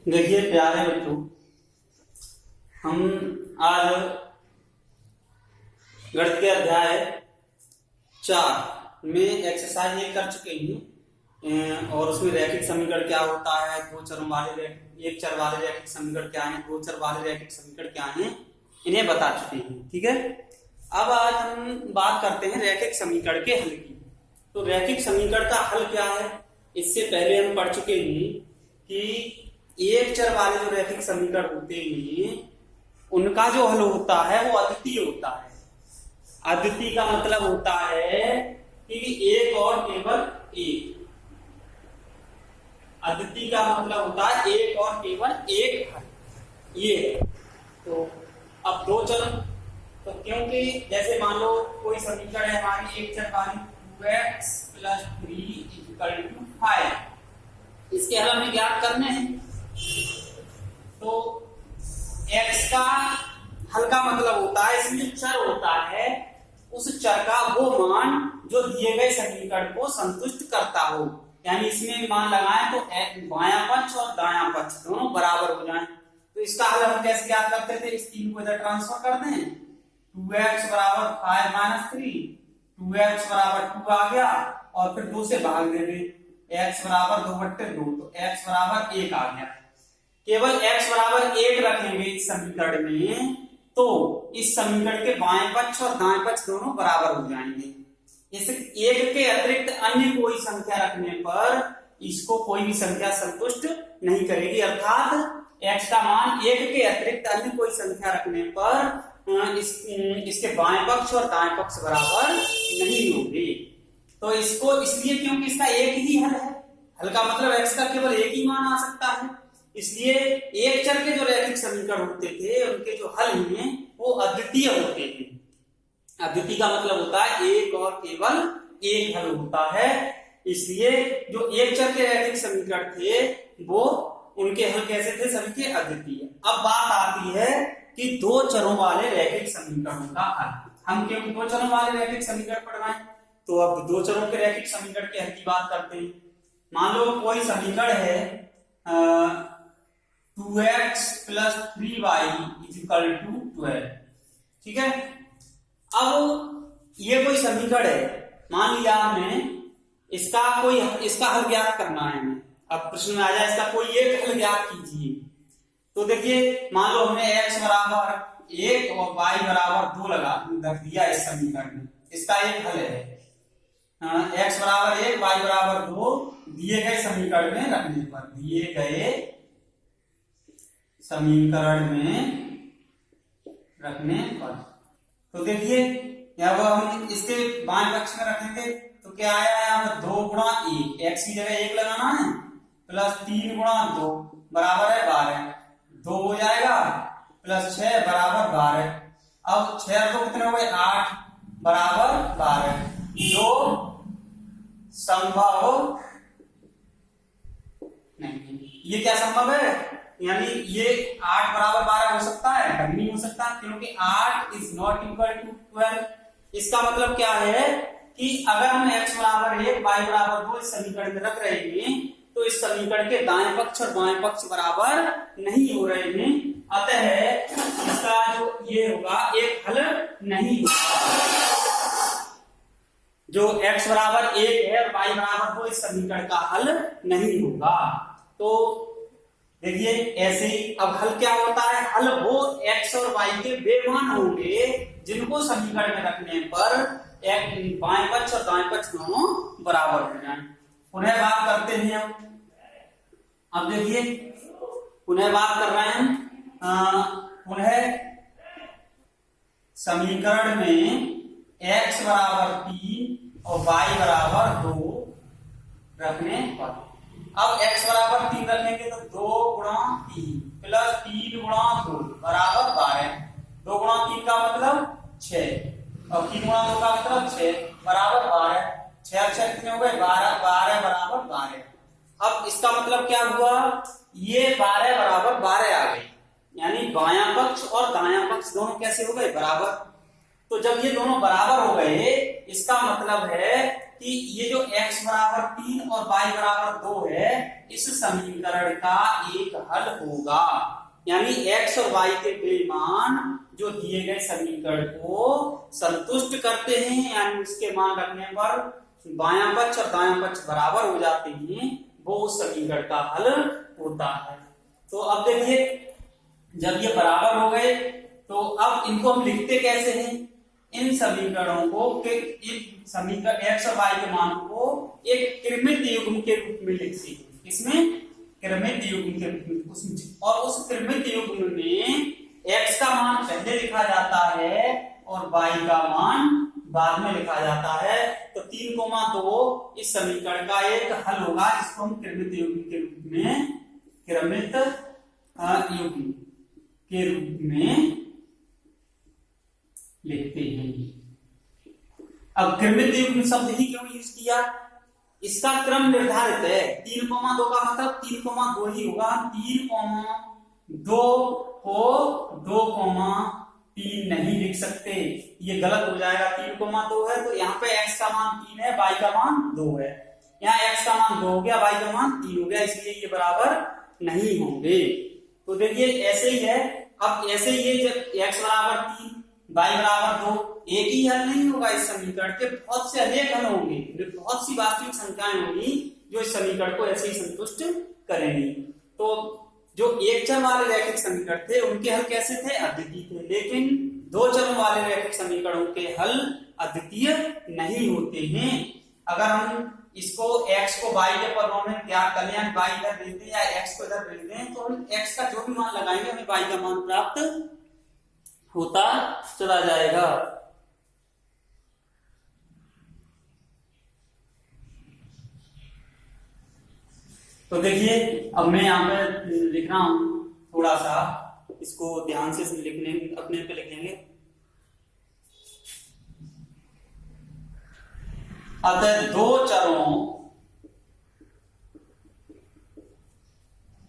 देखिए प्यारे बच्चों, हम आज गणित के अध्याय 4 में एक्सरसाइज ये कर चुके हैं और उसमें रैखिक समीकरण क्या होता है, दो चरों वाले एक चर वाले रैखिक समीकरण क्या है, दो चर वाले रैखिक समीकरण क्या है, इन्हें बता चुके हैं। ठीक है, अब आज हम बात करते हैं रैखिक समीकरण के हल की। तो रैखिक समीकरण का हल क्या है, इससे पहले हम पढ़ चुके हैं कि एक चर वाले जो रैखिक समीकरण होते हैं उनका जो हल होता है वो अद्वितीय होता है। अद्वितीय का मतलब होता है कि एक और केवल एक। अद्वितीय का मतलब होता है एक और केवल एक हल। ये तो अब दो चर, तो क्योंकि जैसे मान लो कोई समीकरण है हमारी एक चर वाली 2x + 3 = 5, इसके हल हमें ज्ञात करने हैं। तो x का हल का मतलब होता है इसमें चर होता है, उस चर का वो मान जो दिए गए समीकरण को संतुष्ट करता हो। यानी इसमें मान लगाएं तो बायां पक्ष और दायां पक्ष दोनों बराबर हो जाएं। तो इसका हल हम कैसे ज्ञात करते थे, इस 3 को इधर ट्रांसफर कर दें, 2x = 5 - 3, 2x = 2 आ गया और फिर 2 से भाग दे दें, x = 2/2, तो x = 1 आ गया। केवल x = 1 रखेंगे इस समीकरण में तो इस समीकरण के बाएं पक्ष और दाएं पक्ष दोनों बराबर हो जाएंगे। इस एक के अतिरिक्त अन्य कोई संख्या रखने पर इसको कोई भी संख्या संतुष्ट नहीं करेगी, अर्थात x का मान एक के अतिरिक्त अन्य कोई संख्या रखने पर इसके बाएं पक्ष और दाएं पक्ष बराबर नहीं होंगे। तो इसको इसलिए क्योंकि इसका एक ही हल है, हल का मतलब x का केवल एक ही मान आ सकता है, इसलिए एक चर के जो रैखिक समीकरण होते थे उनके जो हल हैं वो अद्वितीय होते हैं। अद्वितीय का मतलब होता है एक और केवल एक हल होता है, इसलिए जो एक चर के रैखिक समीकरण थे वो उनके हल कैसे थे, सभी के अद्वितीय। अब बात आती है कि दो चरों वाले रैखिक समीकरणों का हल। हम क्यों दो चरों वाले रैखिक समीकरण पढ़वाएं, तो अब दो चरों के रैखिक समीकरण के हल की बात करते हैं। मान लो कोई समीकरण है 2x + 3y = 12, ठीक है। अब ये कोई समीकरण है, मान लिया हमने इसका हल ज्ञात करना है हमें। अब प्रश्न में आ जाए इसका कोई एक हल ज्ञात कीजिए। तो देखिए मान लो हमने x = 1 और y = 2 रख दिया इस समीकरण में, इसका एक हल है। x = 1 y = 2 दिए गए समीकरण में रखने पर, दिए गए समीकरण में रखने पर, तो देखिए अब हम इसके बाएं पक्ष में रखेंगे तो क्या आया, यहाँ पर 2 × 1, x की जगह 1 लगाना है, + 3 × 2 = 12, 2 हो जाएगा, +6 = 12। अब 6 और 2 कितने हो गए, 8 = 12। जो संभव नहीं, ये क्या संभव है, यानी ये 8 = 12 हो सकता है, कभी नहीं हो सकता, क्योंकि 8 = 12। इसका मतलब क्या है कि अगर हम x = 1 y = 2 इस समीकरण में रख रहे हैं तो इस समीकरण के दाएं पक्ष और बाएं पक्ष बराबर नहीं हो रहे हैं, अतः इसका जो ये होगा एक हल नहीं होगा। जो x = 1 है और y = 2 इस समीकरण का हल नहीं होगा। तो देखिए ऐसे ही अब हल क्या होता है, हल वो x और y के वे मान होंगे जिनको समीकरण में रखने पर बाएं पक्ष और दाएं पक्ष दोनों बराबर हो जाएं। पुनः बात करते हैं अब देखिए पुनः बात कर रहे हैं पुनः समीकरण में x = 3 और y = 2 रखने पर, अब x = 3 रखेंगे तो 2 × 3 + 3 × 2 = 12, 2 × 3 का मतलब 6 और 3 × 2 का मतलब 6 = 12, 6 और 6 कितने हो गए, 12, 12 = 12। अब इसका मतलब क्या हुआ, ये 12 = 12 आ गई, यानी बायां पक्ष और दायां पक्ष दोनों कैसे हो गए, बराबर। तो जब ये दोनों बराबर हो गए इसका मतलब है कि ये जो x बराबर 3 और y बराबर 2 है, इस समीकरण का एक हल होगा। यानी x और y के वे मान जो दिए गए समीकरण को संतुष्ट करते हैं, यानी उसके मान रखने पर बायां पक्ष और दायां पक्ष बराबर हो जाते हैं, वो उस समीकरण का हल होता है। तो अब देखिए, जब ये बराबर हो गए तो अब इनको हम लिखते कैसे हैं? इन समीकरणों को इन समीकरण x और y के मान को एक क्रमित युग्म के रूप में लिख सकते। इसमें क्रमित युग्म के रूप में, और उस क्रमित युग्म में x का मान पहले लिखा जाता है और y का मान बाद में लिखा जाता है। तो 3,2 इस समीकरण का एक हल होगा, जिसको हम क्रमित युग्म के रूप में लिखते हैं। अब क्रमित युग्म शब्द ही क्यों यूज किया? इसका क्रम निर्धारित है। 3,2 का मतलब 3,2 ही होगा। 3,2 को 2,3 नहीं लिख सकते, ये गलत हो जाएगा। 3,2 है तो यहाँ पे x का मान 3 है, y का मान 2 है। यहाँ x का मान 2 हो गया, y का मान 3 हो गया, इसलिए ये बराबर नहीं होंगे। तो देखिए ऐसे ही है। अब ऐसे ही है, जब x बराबर 3 y बराबर 2, एक ही हल नहीं होगा इस समीकरण के, बहुत से अनेक हल होंगे, बहुत सी वास्तविक संख्याएं होंगी जो इस समीकरण को ऐसे ही संतुष्ट करेंगी। तो जो एक चर वाले रैखिक समीकरण थे उनके हल कैसे थे? अद्वितीय थे। लेकिन दो चरों वाले रैखिक समीकरणों के हल अद्वितीय नहीं होते हैं। अगर हम इसको x को y के पदों में त्याग कर लें, y इधर भेज दें या x को इधर भेज दें, तो हम x का जो भी मान लगाएंगे हमें y का मान प्राप्त होता चला जाएगा। तो देखिए, अब मैं यहाँ पे लिख रहा हूं, थोड़ा सा इसको ध्यान से लिखने अपने पे लिख लेंगे। अतः दो चरों,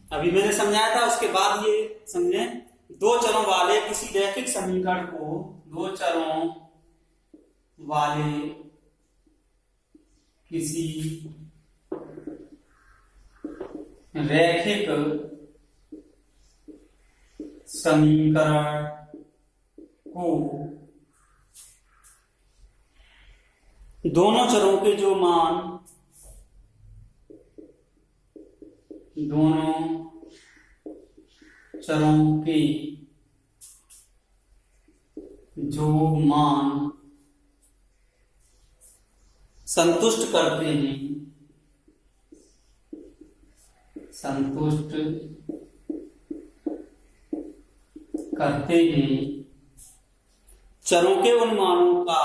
अभी मैंने समझाया था, उसके बाद ये समझे, दो चरों वाले किसी रैखिक समीकरण को, दो चरों वाले किसी रैखिक समीकरण को दोनों चरों के जो मान, दोनों चरों के जो मान संतुष्ट करते हैं, संतुष्ट करते हैं, चरों के उन मानों का,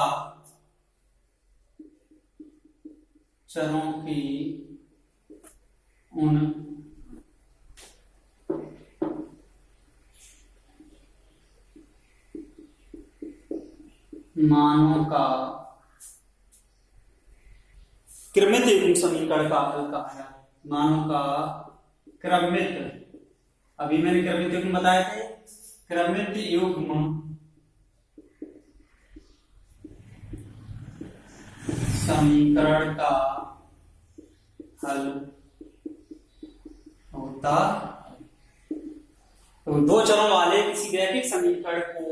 चरों के उन मानों का क्रमित युग्म समीकरण का हल कहा है। मानों का क्रमित, अभी मैंने क्रमित युग्म बताए थे, क्रमित युग्म समीकरण का हल होता। तो दो चरों वाले किसी रैखिक समीकरण को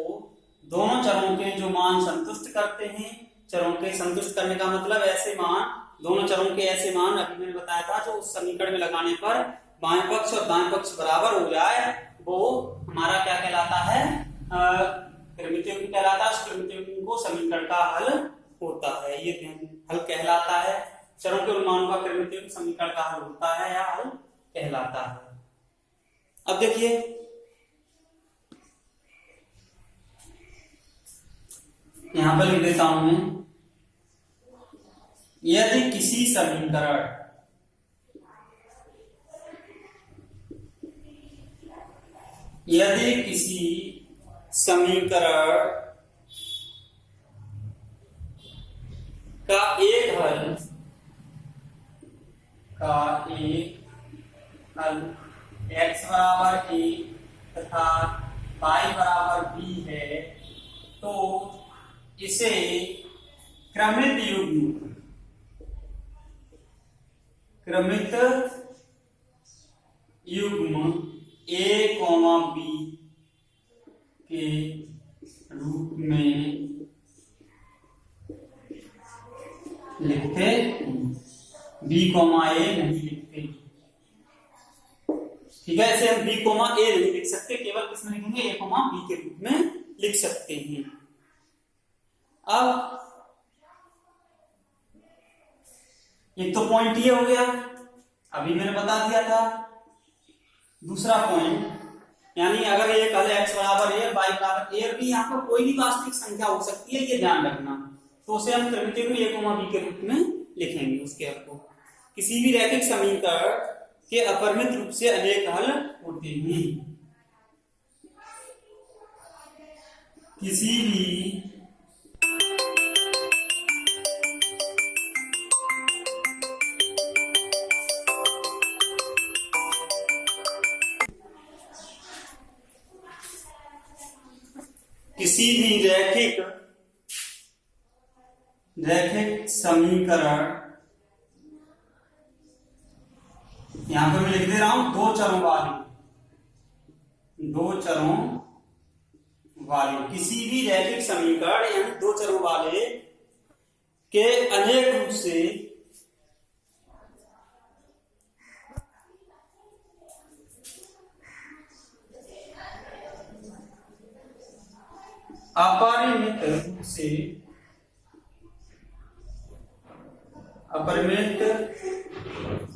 दोनों चरों के जो मान संतुष्ट करते हैं, चरों के संतुष्ट करने का मतलब ऐसे मान, दोनों चरों के ऐसे मान, अभी मैंने बताया था, जो उस समीकरण में लगाने पर बाएं पक्ष और दाएं पक्ष बराबर हो जाए, वो हमारा क्या कहलाता है? क्रमित युग्म कहलाता है। उस क्रमित युग्म को समीकरण का हल होता है, ये हल कहलाता है। चरों के उन मानों का क्रमित युग्म समीकरण का हल होता है या हल कहलाता है। अब देखिए, यहां पर लिख देता हूं मैं, यदि किसी समीकरण, यदि किसी समीकरण का एक हल, x बराबर a तथा y बराबर b है, तो इसे क्रमित युग्म क्रमित युग्म A, B के रूप में लिखते B, A नहीं लिखते। ठीक है, ऐसे हम B, A नहीं लिख सकते, केवल किसमें लिखेंगे A, B के रूप में लिख सकते हैं। अब एक तो पॉइंट ये हो गया, अभी मैंने बता दिया था। दूसरा पॉइंट, यानी अगर एक हल x बराबर a, y बराबर a और b, यहाँ पर कोई भी वास्तविक संख्या हो सकती है, ये ध्यान रखना। तो उसे हम क्रमित युग्म a, b के रूप में लिखेंगे उसके हल को। किसी भी रैखिक समीकरण के अपरिमित रूप से अनेक हल होते हैं। किसी भी रैखिक समीकरण, यहां पर मैं लिख दे रहा हूं दो चरों वाले, किसी भी रैखिक समीकरण यानी दो चरों वाले के अनेक रूप से अपरिमित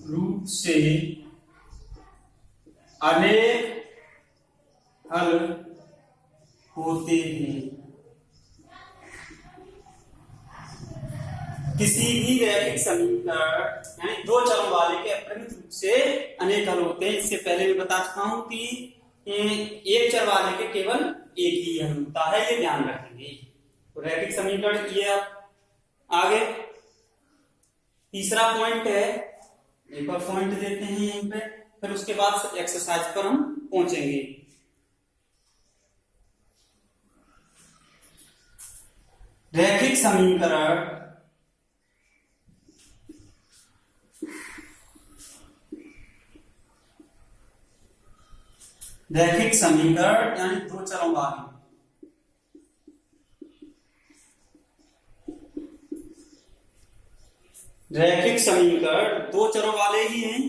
रूप से अनेक हल होते हैं। किसी भी रैखिक समीकरण यानी दो चरों वाले के अपरिमित रूप से अनेक हल होते हैं। इससे पहले भी बता चुका हूं कि एक चर वाले के केवल एक ही हल होता है, ये ध्यान रखेंगे। तो रैखिक समीकरण ये आगे तीसरा पॉइंट है, एक और पॉइंट देते हैं यहीं पे, फिर उसके बाद एक्सरसाइज पर हम पहुंचेंगे। रैखिक समीकरण यानी दो चरों वाले, रैखिक समीकरण दो चरों वाले ही हैं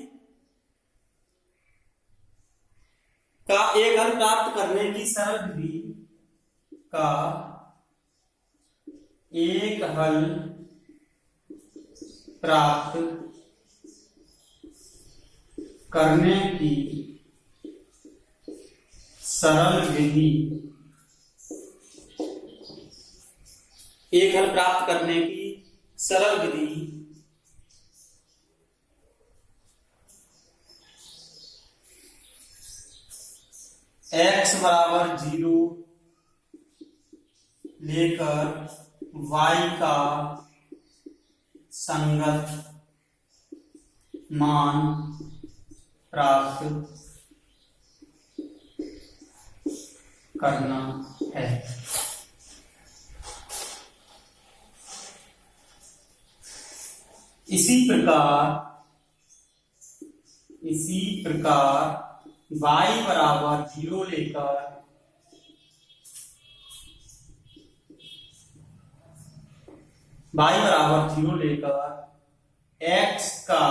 का एक हल प्राप्त करने की सरल विधि का एक हल प्राप्त करने की सरल विधि, एक हल प्राप्त करने की सरल विधि x बराबर 0 लेकर y का संगत मान प्राप्त करना है। इसी प्रकार y बराबर 0 लेकर x का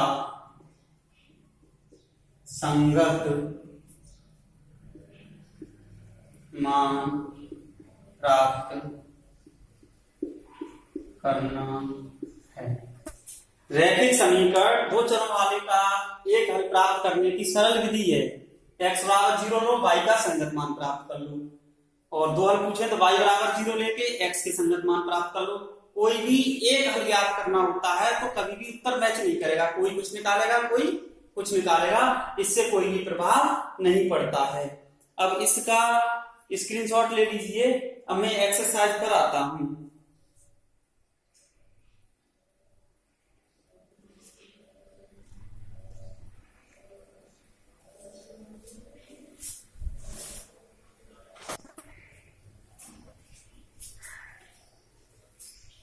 संगत मान प्राप्त करना है। रैखिक समीकरण दो चरों वाले का एक हल प्राप्त करने की सरल विधि है। x बराबर 0 लो, y का संगत मान प्राप्त कर लो, और दो हल पूछे तो y बराबर 0 लेके x के संगत मान प्राप्त कर लो। कोई भी एक हल ज्ञात करना होता है तो कभी भी उत्तर मैच नहीं करेगा, कोई कुछ निकालेगा कोई कुछ निकालेगा, इससे कोई भी प्रभाव नहीं पड़ता है। अब इसका स्क्रीनशॉट ले लीजिए। अब मैं एक्सरसाइज पर आता हूं।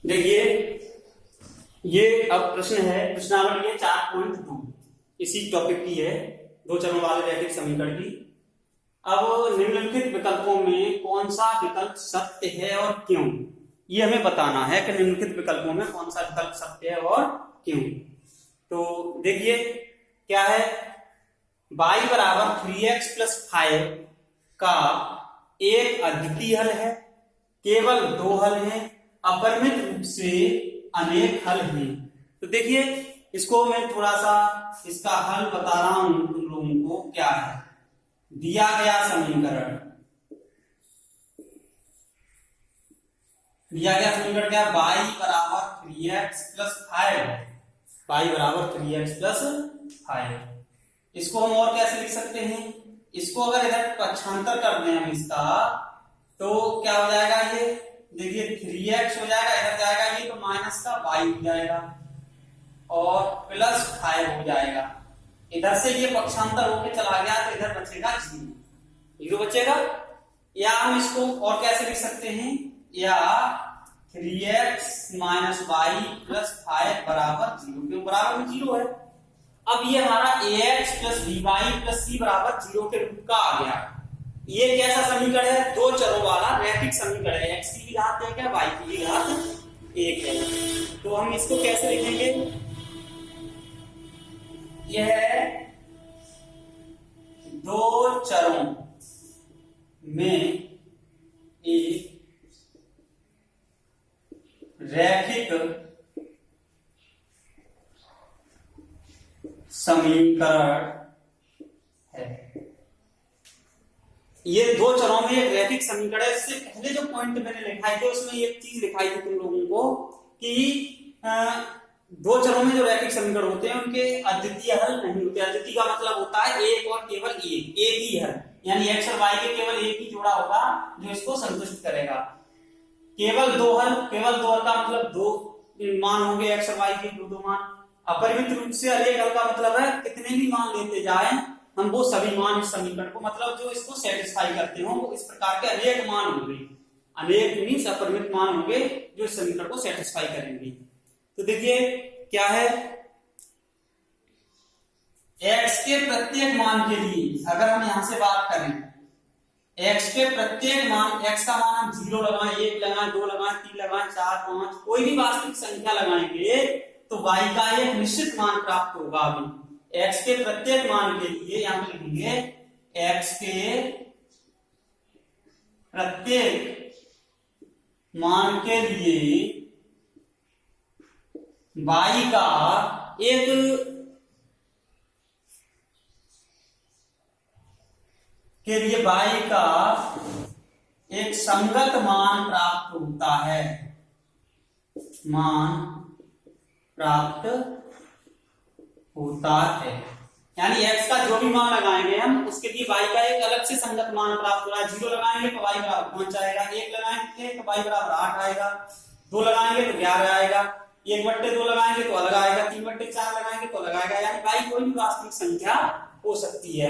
देखिए, ये अब प्रश्न है, प्रश्नावली है 4.2। इसी टॉपिक की है, दो चरों वाले रैखिक समीकरण की। अब निम्नलिखित विकल्पों में कौन सा विकल्प सत्य है और क्यों, ये हमें बताना है कि निम्नलिखित विकल्पों में कौन सा विकल्प सत्य है और क्यों। तो देखिए क्या है, y बराबर 3x + 5 का एक अद्वितीय हल है, केवल दो हल हैं, अपरिमित रूप से अनेक हल हैं। तो देखिए इसको मैं थोड़ा सा इसका हल बता रहा हूं तुम लोगों को। क्या है दिया गया समीकरण, क्या y बराबर 3x + 5, y बराबर 3x + 5। इसको हम और कैसे लिख सकते हैं, इसको अगर इधर पक्षांतर कर दें हम इसका, तो क्या हो जाएगा, ये देखिए 3x हो जाएगा, इधर जाएगा ये तो माइनस का y हो जाएगा और +5 हो जाएगा। इधर से ये पक्षांतर होके चला गया तो इधर बचेगा 0 बचेगा। या हम इसको और कैसे लिख सकते हैं, या 3x - y + 5 बराबर 0, क्यों बराबर 0 है। अब ये हमारा ax + by + c बराबर 0 के रूप का आ गया। ये कैसा समीकरण है, दो चरों वाला रैखिक समीकरण है। x की भी घात 1 है, y की भी घात 1 है। तो हम इसको कैसे लिखेंगे, यह दो चरों में एक रैखिक समीकरण है। ये दो चरों में एक रैखिक समीकरण है। इससे पहले जो पॉइंट मैंने लिखाए थे उसमें एक चीज लिखाई थी तुम लोगों को कि दो चरों में जो रैखिक समीकरण होते हैं उनके अद्वितीय हल नहीं होते। अद्वितीय का मतलब होता है एक और केवल एक ही हल, यानी x और y के केवल एक ही जोड़ा होगा जो इसको संतुष्ट करेगा। केवल दो हल का मतलब दो मान होंगे x और y के, दो मान। अपरिमित रूप से अनेक हल का मतलब है कितने भी मान लेते जाएं हम, वो सभी मान इस समीकरण को, मतलब जो इसको सेटिस्फाई करते हो, वो इस प्रकार के अनेक मान होंगे। अनेक मीन्स अपरिमित मान होंगे जो इस समीकरण को सेटिस्फाई करेंगे। तो देखिए क्या है, x के प्रत्येक मान के लिए अगर हम यहां से बात करें, x के प्रत्येक मान, x का मान हम 0 लगाएं, 1 लगाएं, 2 लगाएं, 3 लगाएं, 4, 5, कोई भी वास्तविक संख्या लगाएंगे तो y का एक निश्चित मान प्राप्त होगा। अभी x के प्रत्येक मान के लिए यहां पे लिखेंगे x के प्रत्येक मान के लिए y का एक संगत मान प्राप्त होता है, यानी x का जो भी मान लगाएंगे हम उसके लिए y का एक अलग से संगत मान प्राप्त हो रहा है। 0 लगाएंगे तो y बराबर 5 आएगा, 1 लगाएंगे तो y बराबर 8 आएगा, 2 लगाएंगे तो 11 आएगा, 1/2 लगाएंगे तो अलग आएगा, 3/4 लगाएंगे तो अलग आएगा। यानी y कोई भी वास्तविक संख्या हो सकती है,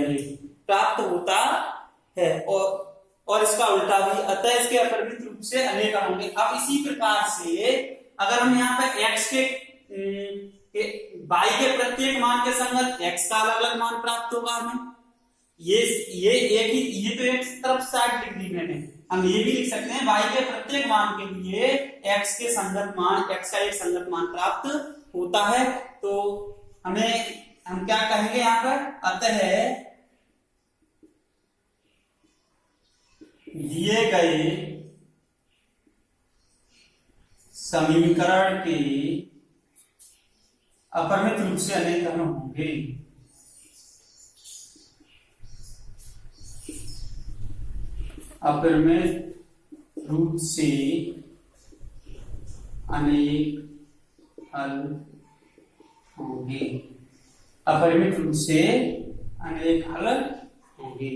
प्राप्त होता है। और इसका उल्टा भी, अतः इसके अपरिमित रूप से अनेक होंगे। अब इसी प्रकार से अगर हम यहाँ पे x के y के प्रत्येक मान के संगत x का अलग अलग मान प्राप्त होगा हमें। ये एक ही, ये तो एक तरफ 60 डिग्री में हम ये भी लिख सकते हैं y के प्रत्येक मान के लिए x के संगत मान, x का एक संगत मान प्राप्त होता है। तो हम क्या कहेंगे यहाँ पर, अतः दिए गए समीकरण के अपरिमित रूप से अनेक हल होंगे। अपरिमित रूप से अनेक हल होंगे, अपरिमित रूप से अनेक हल होंगे।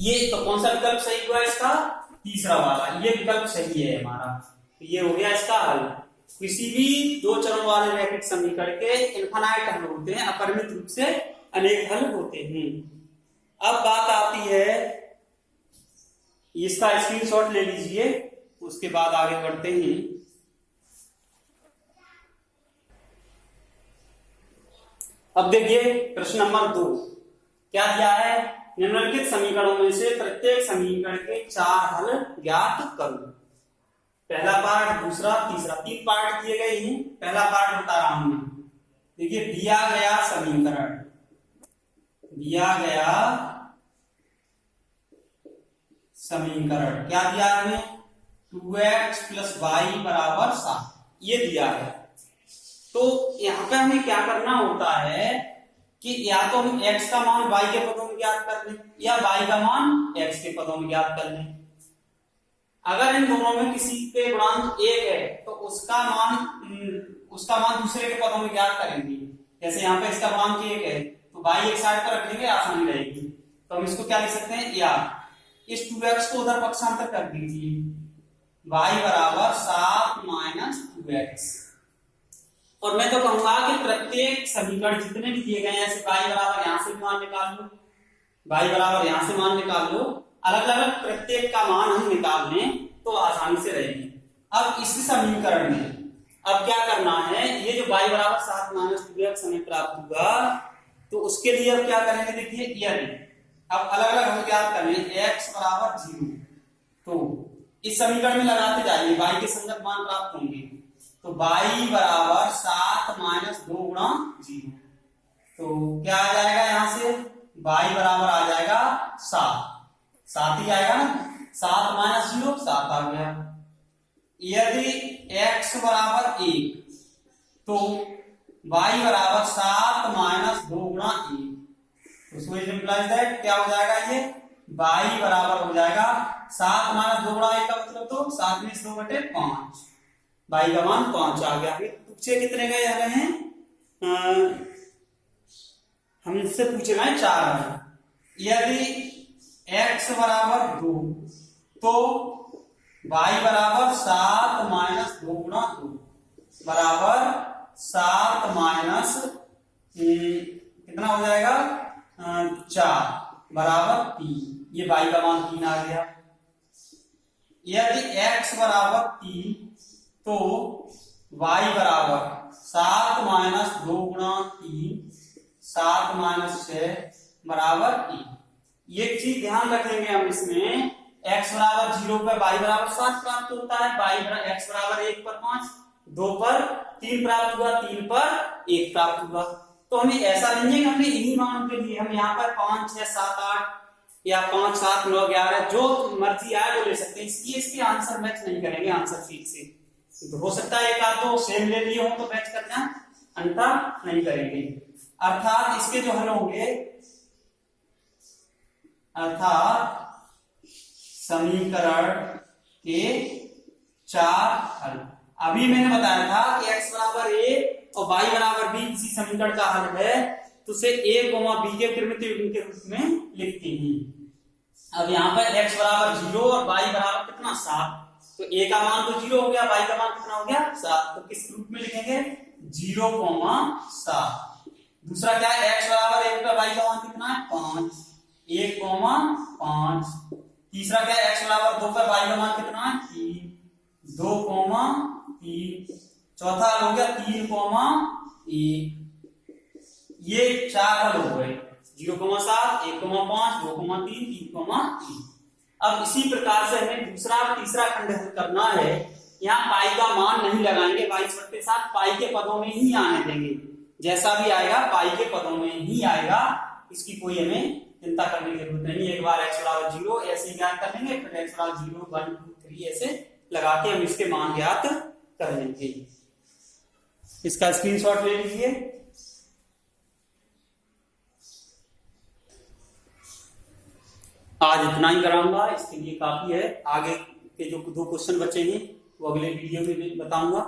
ये तो कौन सा विकल्प सही हुआ इसका, तीसरा वाला, ये विकल्प सही है हमारा। तो ये हो गया इसका हल। किसी भी दो चरों वाले रैखिक समीकरण के इनफाइनाइट हल होते हैं, अपरिमित रूप से अनेक हल होते हैं। अब बात आती है, इसका स्क्रीनशॉट ले लीजिए, उसके बाद आगे बढ़ते हैं। अब देखिए प्रश्न नंबर 2 क्या दिया है, निम्नलिखित समीकरणों में से प्रत्येक समीकरण के 4 हल ज्ञात करो। पहला पार्ट, दूसरा, तीसरा, 3 पार्ट दिए गए हैं। पहला पार्ट बता रहा हूं मैं। देखिए दिया गया समीकरण, क्या दिया है, 2x + y = 7 ये दिया है। तो यहाँ पे हमें क्या करना होता है कि या तो हम x का मान y के पदों में ज्ञात कर लें या y का मान x के पदों में ज्ञात कर लें। अगर इन दोनों में किसी पे गुणांक 1 है तो उसका मान दूसरे के पदों में ज्ञात करेंगे। जैसे यहाँ पे इसका गुणांक 1 है तो y एक साइड पर रख देंगे, आसानी रहेगी। तो हम इसको क्या लिख सकते हैं, या इस 2x को उधर पक्षांतर कर दीजिए, y = 7 - 2x। और मैं तो कहूंगा कि प्रत्येक समीकरण जितने भी दिए गए हैं, ऐसे y बराबर यहां से मान निकाल लो, y बराबर यहां से मान निकाल लो, अलग अलग प्रत्येक का मान हम निकाल लें तो आसानी से रहेगी। अब इस समीकरण में अब क्या करना है, ये जो y = 7 - 2x हमें प्राप्त हुआ, तो उसके लिए अब क्या करेंगे, देखिए यदि अब अलग अलग हम क्या करें, x = 0, तो इस समीकरण में लगाते जाइए, y के संगत मान प्राप्त होंगे। तो y = 7 - 2 × 0, तो क्या आ जाएगा, यहां से y बराबर आ जाएगा 7 ही आएगा ना, 7 - 0 7 आ गया। यदि x = 1 तो y = 7 - 2 × 1, तो सो इट इंप्लाइज दैट क्या हो जाएगा, ये y बराबर हो जाएगा 7 - 2 × 1 का मतलब तो 7 में 2/5, y का मान 5 आ गया। तुझसे कितने गए हैं, हमसे पूछे गए 4। यदि x = 2 तो y = 7 - 2 × 2 बराबर 7 - कितना हो जाएगा, 4 बराबर 3। ये y का मान 3 आ गया। यदि x = 3 तो y = 7 - 2 × 3 7 - 6 बराबर 1। ये चीज ध्यान रखेंगे हम इसमें, x = 0 पर y = 7 प्राप्त होता है, x = 1 पर 5, 2 पर 3 प्राप्त हुआ, 3 पर 1 प्राप्त हुआ। तो हमें ऐसा नहीं है कि हमने इन्हीं मान के लिए हम यहाँ पर 5, 6, 7, 8 या 5, 7, 9, 11 जो मर्जी आए वो ले सकते हैं। इसके आंसर मैच नहीं करेंगे आंसर शीट से। तो हो सकता है एक आध दो सेम ले लिए हो तो मैच कर जाए, अन्यथा नहीं करेंगे। अर्थात इसके जो हल होंगे, अर्थात समीकरण के 4 हल। अभी मैंने बताया था कि x = a और y = b किसी समीकरण का हल है तो उसे a, b के कृमित युग्म के रूप में लिखते हैं। अब यहाँ पर x = 0 और y = कितना 7, तो a का मान तो 0 हो गया, y का मान कितना हो गया 7, तो किस रूप में लिखेंगे 0, 7। दूसरा क्या है, x = 1 पर y का मान कितना है 5, 1, 5। तीसरा क्या है, x = 2 पर y का मान कितना है 3, 2, 3। चौथा हल हो गया 3, 1। ये 4 हल हो गए, 0, 7, 1, 5, 2, 3, 3, 1। अब इसी प्रकार से हमें दूसरा तीसरा खंड हल करना है। यहाँ पाई का मान नहीं लगाएंगे, के साथ पाई के पदों में ही आने देंगे। जैसा भी आएगा पाई के पदों में ही आएगा, इसकी कोई हमें चिंता करने की जरूरत नहीं। एक बार x = 0 ऐसे ही ज्ञात कर लेंगे, फिर x = 0, 1, 2, 3 ऐसे लगा के हम इसके मान ज्ञात कर लेंगे। इसका स्क्रीनशॉट ले लीजिए। आज इतना ही कराऊंगा, इसके लिए काफी है। आगे के जो 2 क्वेश्चन बचे हैं वो अगले वीडियो में बताऊंगा।